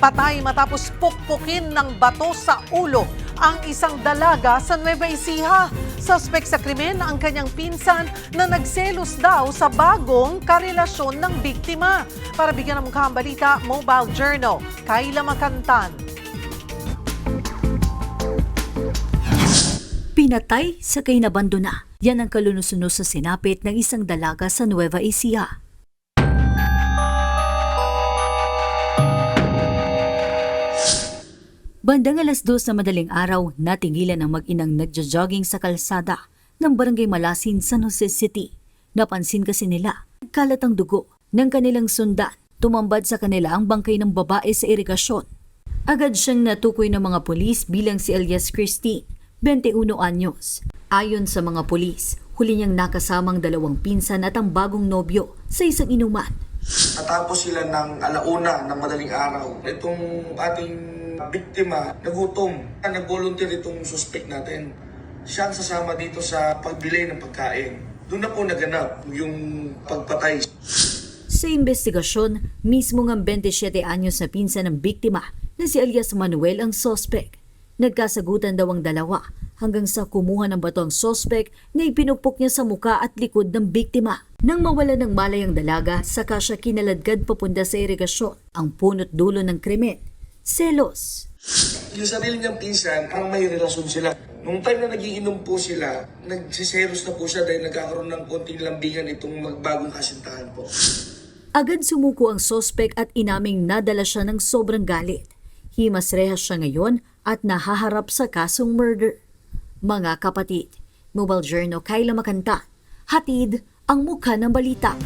Patay matapos pukpukin ng bato sa ulo ang isang dalaga sa Nueva Ecija. Suspect sa krimen ang kanyang pinsan na nagselos daw sa bagong karelasyon ng biktima. Para bigyan ng mukhang balita, Mobile Journal, Kayla Makantan. Pinatay sa kinabandona. Yan ang kalunusunos sa sinapit ng isang dalaga sa Nueva Ecija. Bandang 2:00 na madaling araw, natingilan ang mag-inang nagja-jogging sa kalsada ng Barangay Malasin, San Jose City. Napansin kasi nila, kalat ang dugo ng kanilang sundan. Tumambad sa kanila ang bangkay ng babae sa irigasyon. Agad siyang natukoy ng mga pulis bilang si Elias Christine, 21 anyos. Ayon sa mga pulis, huli niyang nakasamang 2 pinsan at ang bagong nobyo sa isang inuman. Natapos sila ng alauna ng madaling araw. Itong ating biktima, nagutom. Nag-volunteer itong suspect natin. Siya ang sasama dito sa pagbili ng pagkain. Doon na po naganap yung pagpatay. Sa investigasyon, mismo ng 27 anyos na pinsan ng biktima na si Elias Manuel ang suspect. Nagkasagutan daw ang dalawa hanggang sa kumuha ng bato ang suspect na ipinukpok niya sa muka at likod ng biktima. Nang mawala ng malay ang dalaga, saka siya kinaladkad papunta sa irigasyon. Ang punot dulo ng krimen, selos. Yung sarili niyang pinsan, parang may relasyon sila. Nung time na nagiinom po sila, nagsiseros na po siya dahil nagkakaroon ng konting lambingan itong magbagong kasintahan po. Agad sumuko ang suspect at inaming nadala siya ng sobrang galit. Himas rehas siya ngayon at nahaharap sa kasong murder. Mga kapatid, Mobile Journal, Kayla Makantan, hatid ang mukha ng balita.